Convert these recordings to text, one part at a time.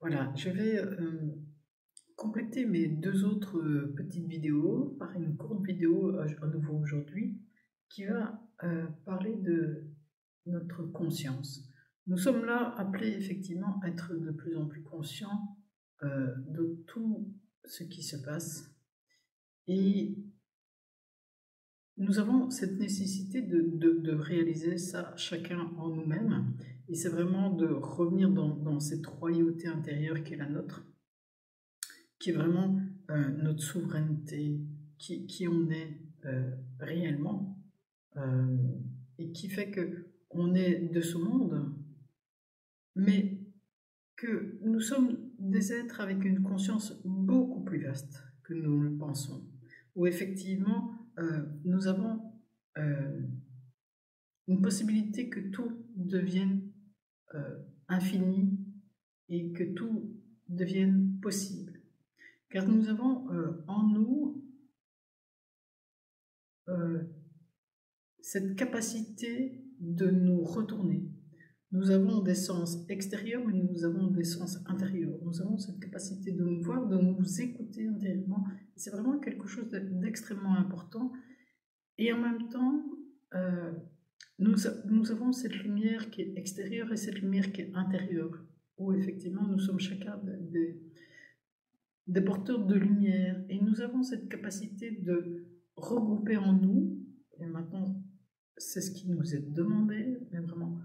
Voilà, je vais compléter mes deux autres petites vidéos par une courte vidéo à nouveau aujourd'hui qui va parler de notre conscience. Nous sommes là appelés effectivement à être de plus en plus conscients de tout ce qui se passe et nous avons cette nécessité de réaliser ça chacun en nous-mêmes et c'est vraiment de revenir dans cette royauté intérieure qui est la nôtre, qui est vraiment notre souveraineté, qui on est réellement, et qui fait qu'on est de ce monde, mais que nous sommes des êtres avec une conscience beaucoup plus vaste que nous le pensons, où effectivement nous avons une possibilité que tout devienne infini et que tout devienne possible. Car nous avons en nous cette capacité de nous retourner. Nous avons des sens extérieurs, mais nous avons des sens intérieurs. Nous avons cette capacité de nous voir, de nous écouter intérieurement. C'est vraiment quelque chose d'extrêmement important. Et en même temps, nous avons cette lumière qui est extérieure et cette lumière qui est intérieure, où effectivement nous sommes chacun des porteurs de lumière, et nous avons cette capacité de regrouper en nous, et maintenant c'est ce qui nous est demandé, mais vraiment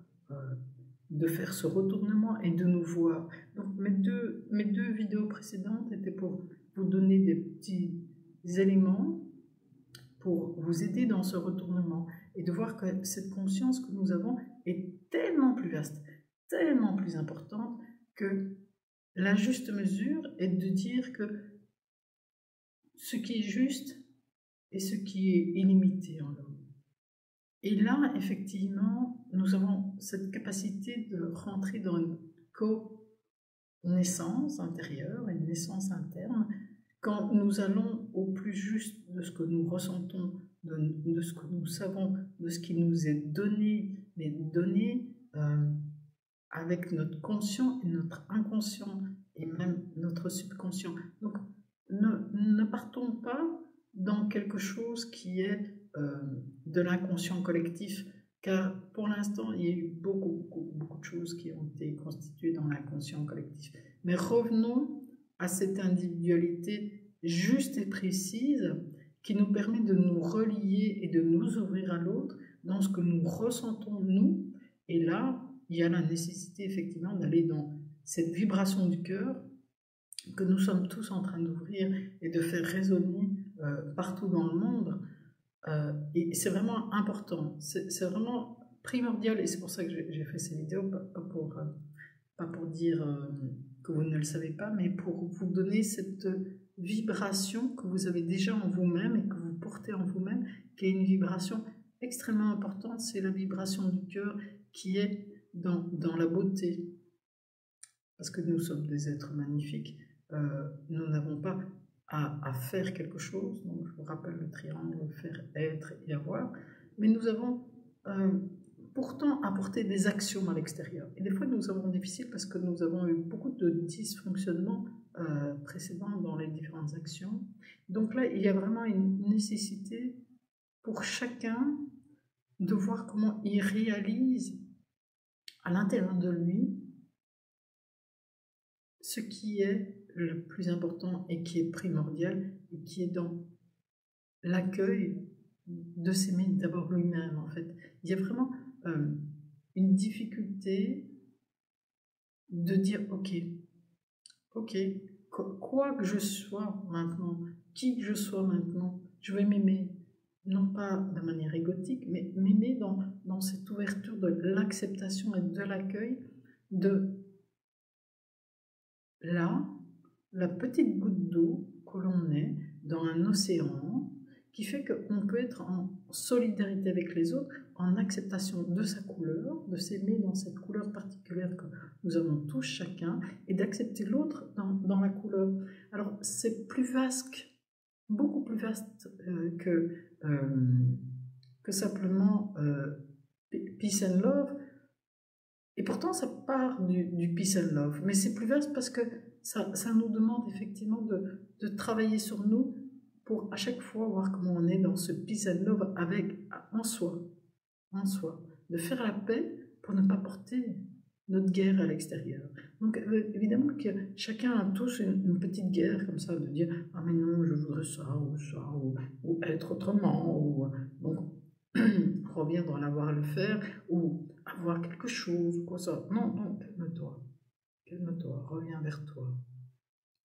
de faire ce retournement et de nous voir. Donc mes deux vidéos précédentes étaient pour vous donner des petits éléments pour vous aider dans ce retournement et de voir que cette conscience que nous avons est tellement plus vaste, tellement plus importante, que la juste mesure est de dire que ce qui est juste est ce qui est illimité en l'homme. Et là, effectivement, nous avons cette capacité de rentrer dans une connaissance intérieure, une naissance interne, quand nous allons au plus juste de ce que nous ressentons, de ce que nous savons, de ce qui nous est donné, mais donné avec notre conscient et notre inconscient, et même notre subconscient. Donc, ne partons pas dans quelque chose qui est de l'inconscient collectif, car pour l'instant, il y a eu beaucoup de choses qui ont été constituées dans l'inconscient collectif. Mais revenons à cette individualité juste et précise qui nous permet de nous relier et de nous ouvrir à l'autre dans ce que nous ressentons nous. Et là, il y a la nécessité effectivement d'aller dans cette vibration du cœur que nous sommes tous en train d'ouvrir et de faire résonner partout dans le monde. Et c'est vraiment important, c'est vraiment primordial, et c'est pour ça que j'ai fait ces vidéos, pas pour dire que vous ne le savez pas, mais pour vous donner cette vibration que vous avez déjà en vous-même et que vous portez en vous-même, qui est une vibration extrêmement importante. C'est la vibration du cœur qui est dans la beauté, parce que nous sommes des êtres magnifiques. Nous n'avons pas à faire quelque chose, donc je vous rappelle le triangle, faire, être et avoir, mais nous avons pourtant apporté des actions à l'extérieur. Et des fois nous avons difficile parce que nous avons eu beaucoup de dysfonctionnements précédents dans les différentes actions. Donc là, il y a vraiment une nécessité pour chacun de voir comment il réalise à l'intérieur de lui ce qui est le plus important et qui est primordial et qui est dans l'accueil de s'aimer d'abord lui-même. En fait, il y a vraiment une difficulté de dire ok, quoi que je sois maintenant, qui que je sois maintenant, je vais m'aimer, non pas de manière égotique, mais m'aimer dans cette ouverture de l'acceptation et de l'accueil de là, la petite goutte d'eau que l'on est dans un océan qui fait qu'on peut être en solidarité avec les autres, en acceptation de sa couleur, de s'aimer dans cette couleur particulière que nous avons tous chacun, et d'accepter l'autre dans la couleur. Alors c'est plus vaste, beaucoup plus vaste que simplement peace and love. Et pourtant, ça part du peace and love. Mais c'est plus vaste parce que ça nous demande effectivement de travailler sur nous pour à chaque fois voir comment on est dans ce peace and love en soi, de faire la paix pour ne pas porter notre guerre à l'extérieur. Donc évidemment que chacun a tous une petite guerre comme ça, de dire « Ah mais non, je voudrais ça, ou être autrement, ou donc revient dans l'avoir à le faire, ou avoir quelque chose, ou quoi ça. » Non, non, calme-toi, reviens vers toi,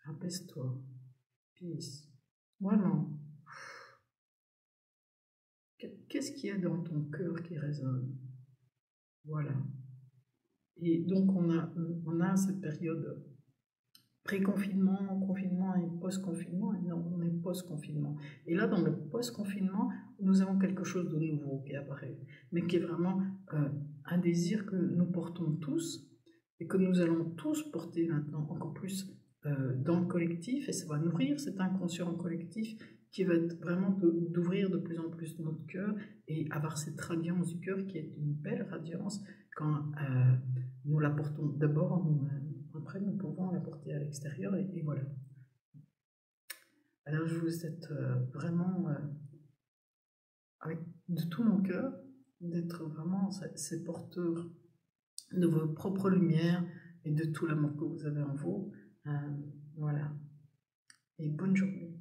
apaise-toi, peace. Vraiment. Qu'est-ce qu'il y a dans ton cœur qui résonne? Voilà. Et donc on a cette période pré-confinement, confinement et post-confinement, et non, on est post-confinement. Et là, dans le post-confinement, nous avons quelque chose de nouveau qui apparaît, mais qui est vraiment un désir que nous portons tous, et que nous allons tous porter maintenant encore plus dans le collectif, et ça va nourrir cet inconscient collectif qui va être vraiment d'ouvrir de plus en plus notre cœur et avoir cette radiance du cœur qui est une belle radiance quand nous la portons d'abord en nous-mêmes. Après, nous pouvons la porter à l'extérieur et voilà. Alors, je vous souhaite vraiment, avec de tout mon cœur, d'être vraiment ces porteurs de vos propres lumières et de tout l'amour que vous avez en vous. Voilà. Et bonne journée.